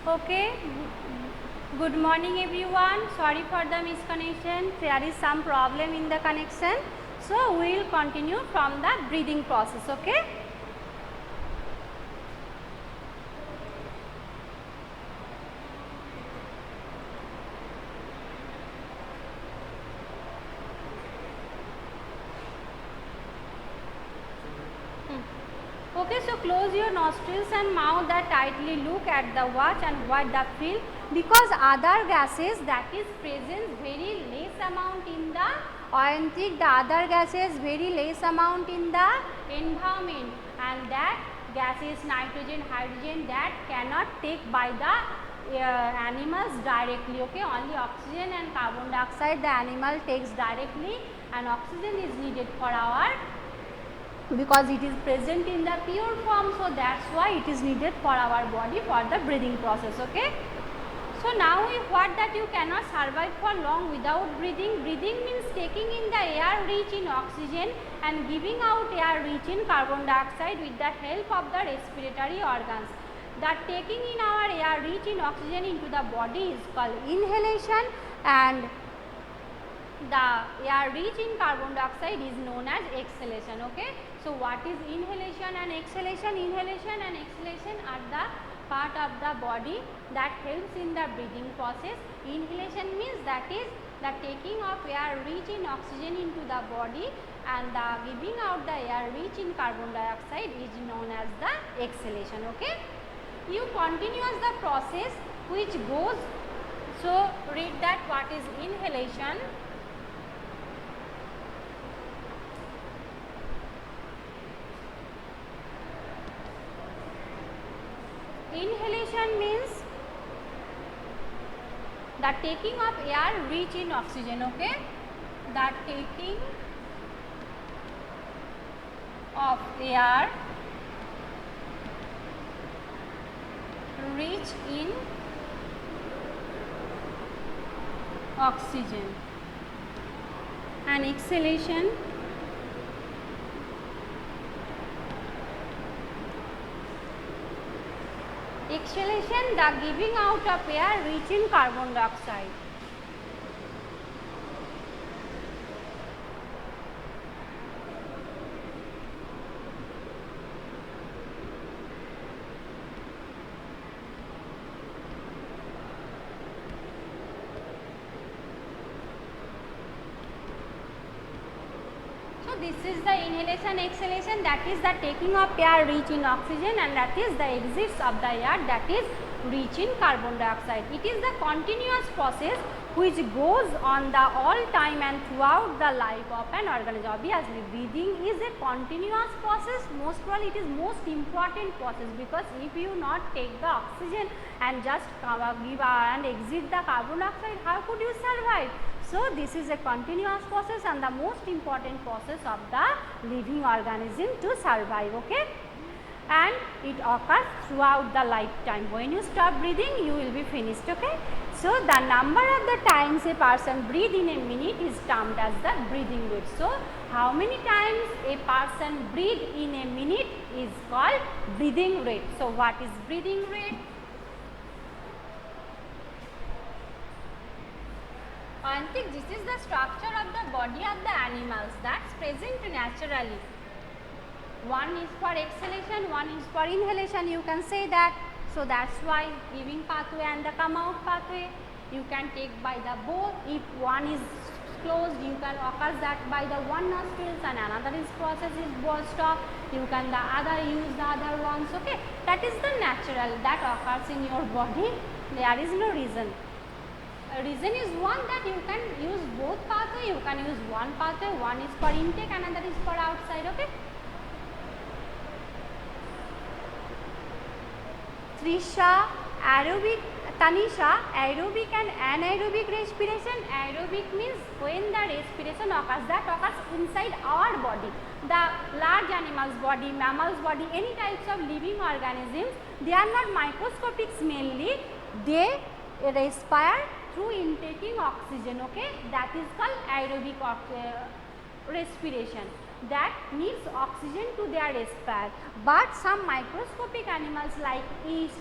Okay, good morning everyone. Sorry for the misconnection. There is some problem in the connection. So, we will continue from the breathing process. Okay. Okay, so close your nostrils and mouth and tightly look at the watch and what the feel, because other gases that is present very less amount in the Ayantic, the other gases very less amount in the environment, and that gas is nitrogen, hydrogen that cannot take by the animals directly. Okay, only oxygen and carbon dioxide the animal takes directly, and oxygen is needed for our, because it is present in the pure form, so that is why it is needed for our body for the breathing process. Okay. So, now we what that you cannot survive for long without breathing. Breathing means taking in the air rich in oxygen and giving out air rich in carbon dioxide with the help of the respiratory organs. That taking in our air rich in oxygen into the body is called inhalation, and the air rich in carbon dioxide is known as exhalation. Okay. So, what is inhalation and exhalation? Inhalation and exhalation are the part of the body that helps in the breathing process. Inhalation means that is the taking of air rich in oxygen into the body, and the giving out the air rich in carbon dioxide is known as the exhalation. Okay. You continue the process which goes, so read that what is inhalation. Inhalation means the taking of air rich in oxygen. Okay, the taking of air rich in oxygen, and exhalation the giving out of air rich in carbon dioxide. So, this is the inhalation exhalation, that is the taking of air rich in oxygen, and that is the exits of the air that is rich in carbon dioxide. It is the continuous process which goes on the all time and throughout the life of an organism. Obviously, breathing is a continuous process. Most probably it is most important process, because if you not take the oxygen and just give and exit the carbon dioxide, how could you survive? So, this is a continuous process and the most important process of the living organism to survive. Okay. And it occurs throughout the lifetime. When you stop breathing, you will be finished. Okay. So, the number of the times a person breathes in a minute is termed as the breathing rate. So, how many times a person breathes in a minute is called breathing rate. So, what is breathing rate? Ayantic, this is the structure of the body of the animals that's present naturally. One is for exhalation, one is for inhalation, you can say that. So, that is why giving pathway and the come out pathway you can take by the both. If one is closed, you can occur that by the one nostrils, and another is process is stop, you can the other use the other ones. Okay. That is the natural that occurs in your body. There is no reason. Reason is one that you can use both pathway, you can use one pathway, one is for intake, another is for outside. Okay. Trisha, aerobic, Tanisha, aerobic and anaerobic respiration. Aerobic means when the respiration occurs, that occurs inside our body. The large animals body, mammals body, any types of living organisms, they are not microscopic mainly, they respire through intaking oxygen. Okay, that is called aerobic respiration. That needs oxygen to their respire. But some microscopic animals like yeast,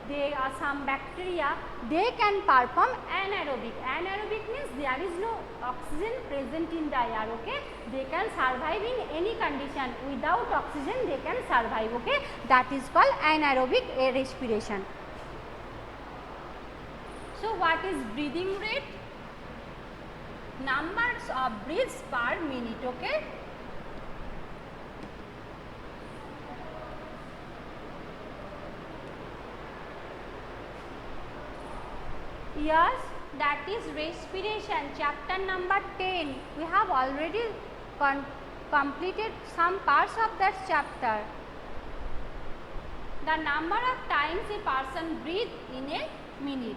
they are some bacteria, they can perform anaerobic. Anaerobic means there is no oxygen present in the air, okay. They can survive in any condition. Without oxygen they can survive, okay. That is called anaerobic respiration. So what is breathing rate? Numbers of breaths per minute, okay. Yes, that is respiration, chapter number 10. We have already completed some parts of that chapter. The number of times a person breathes in a minute.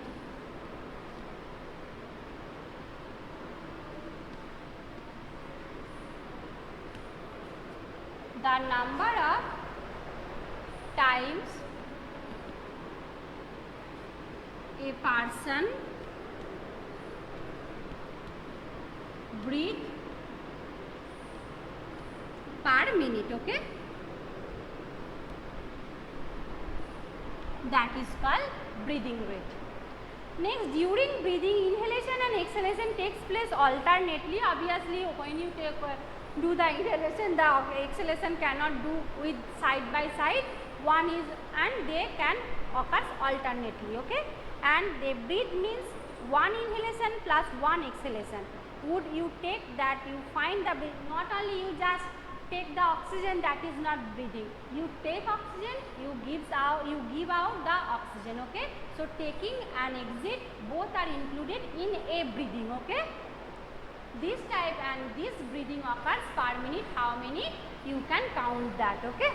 The number of times a person breathe per minute, okay. That is called breathing rate. Next, during breathing, inhalation and exhalation takes place alternately. Obviously, when you do the inhalation, the exhalation cannot do with side by side. One is, and they can occur alternately, okay. And they breathe means one inhalation plus one exhalation. Would you take that, you find the, not only you just take the oxygen, that is not breathing. You take oxygen, you give out the oxygen, okay. So taking and exit both are included in a breathing, okay. This type and this breathing occurs per minute. How many? You can count that, okay.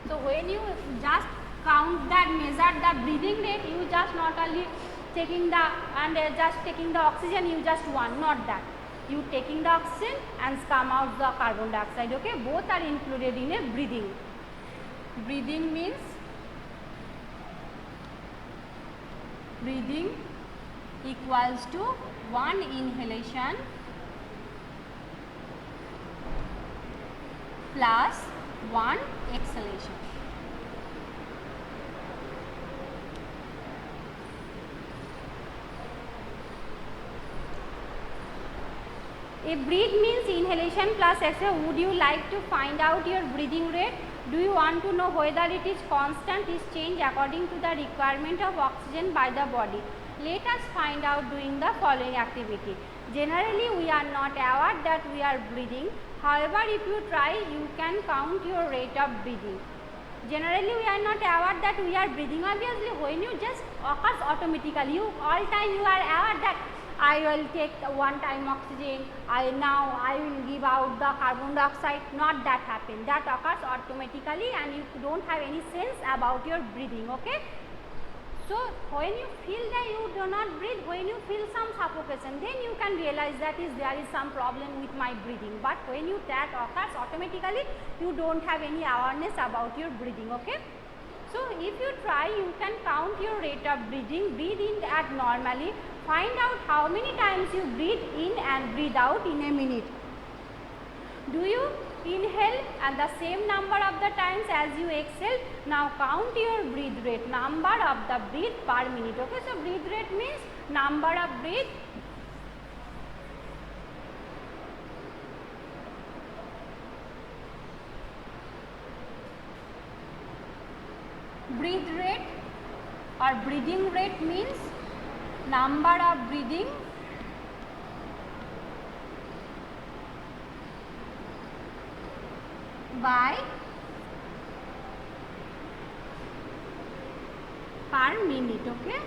So when you just count that, measure the breathing rate, you just not only taking the and just taking the oxygen, you just one, not that. You taking the oxygen and come out the carbon dioxide, okay. Both are included in a breathing. Breathing means breathing equals to one inhalation plus one exhalation. A breathe means inhalation plus exhalation. Would you like to find out your breathing rate? Do you want to know whether it is constant, is changed according to the requirement of oxygen by the body? Let us find out doing the following activity. Generally, we are not aware that we are breathing. However, if you try, you can count your rate of breathing. Generally, we are not aware that we are breathing. Obviously, when you just occurs automatically, you all time you are aware that I will take one time oxygen, I will give out the carbon dioxide. Not that happen. That occurs automatically and you don't have any sense about your breathing, okay. So when you feel that you do not breathe, when you feel some suffocation, then you can realize that there is some problem with my breathing. But when you that occurs automatically, you don't have any awareness about your breathing, okay. So if you try, you can count your rate of breathing, breathe in at normally, find out how many times you breathe in and breathe out in a minute. Do you inhale at the same number of the times as you exhale? Now count your breath rate, number of the breath per minute, okay. So breath rate means number of breath or breathing rate means number of breathing by per minute, okay.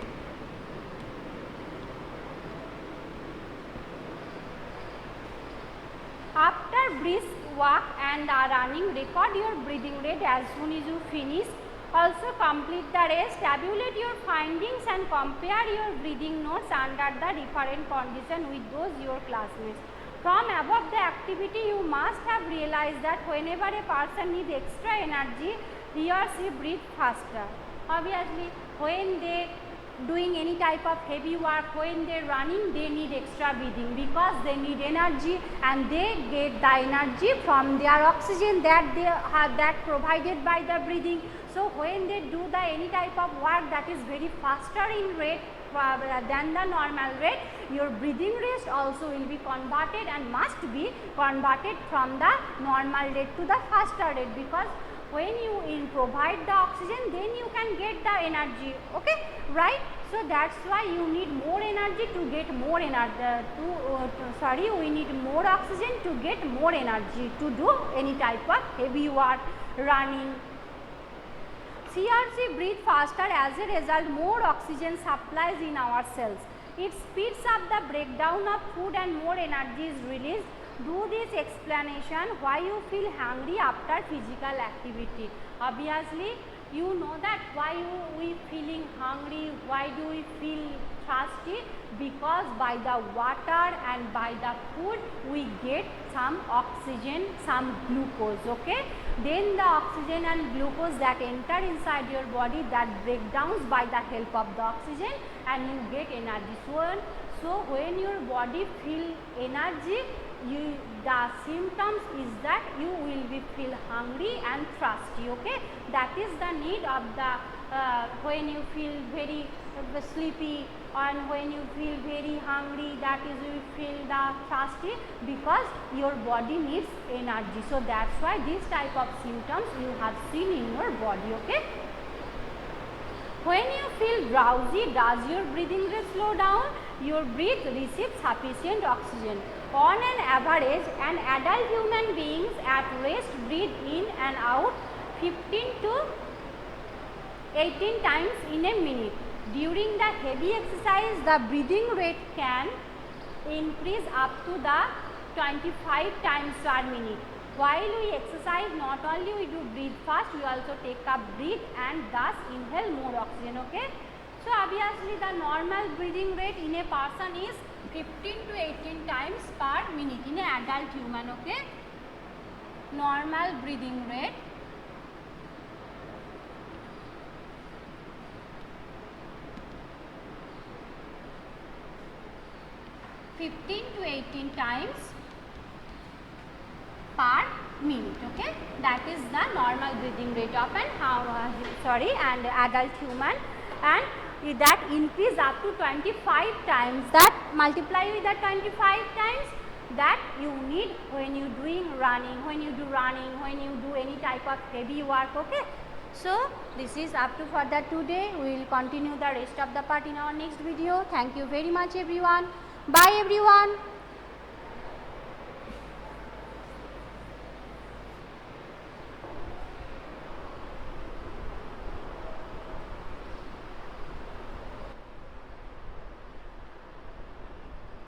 After brisk walk and running, record your breathing rate as soon as you finish. Also complete the rest, tabulate your findings and compare your breathing notes under the different condition with those your classmates. From above the activity, you must have realized that whenever a person needs extra energy, he or she breathes faster. Obviously, when they doing any type of heavy work, when they running, they need extra breathing because they need energy and they get the energy from their oxygen that they have that provided by the breathing. So when they do the any type of work that is very faster in rate than the normal rate, your breathing rate also will be converted and must be converted from the normal rate to the faster rate, because when you provide the oxygen, then you can get the energy, okay, right? So that's why you need more energy to get more energy, we need more oxygen to get more energy to do any type of heavy work, running. CRC breathe faster, as a result more oxygen supplies in our cells. It speeds up the breakdown of food and more energy is released. Do this explanation why you feel hungry after physical activity. Obviously, you know that why we feeling hungry, why do we feel thirsty, because by the water and by the food we get some oxygen, some glucose, okay. Then the oxygen and glucose that enter inside your body, that breakdowns by the help of the oxygen, and you get energy. So when your body feel energy, the symptoms is that you will be feel hungry and thirsty, okay. That is the need of the when you feel very sleepy and when you feel very hungry, that is you feel the thirsty, because your body needs energy. So that's why this type of symptoms you have seen in your body, okay. When you feel drowsy, does your breathing rate slow down? Your breath receives sufficient oxygen. On an average, an adult human beings at rest breathe in and out 15 to 18 times in a minute. During the heavy exercise, the breathing rate can increase up to the 25 times per minute. While we exercise, not only we do breathe fast, we also take a breath and thus inhale more oxygen, okay. So obviously the normal breathing rate in a person is 15 to 18 times per minute in an adult human, okay. Normal breathing rate. to 18 times per minute, okay. That is the normal breathing rate of an adult human, and that increase up to 25 times, that multiply with the 25 times that you need when you doing running, when you do any type of heavy work, okay. So this is up to for that today. We will continue the rest of the part in our next video. Thank you very much everyone. Bye everyone.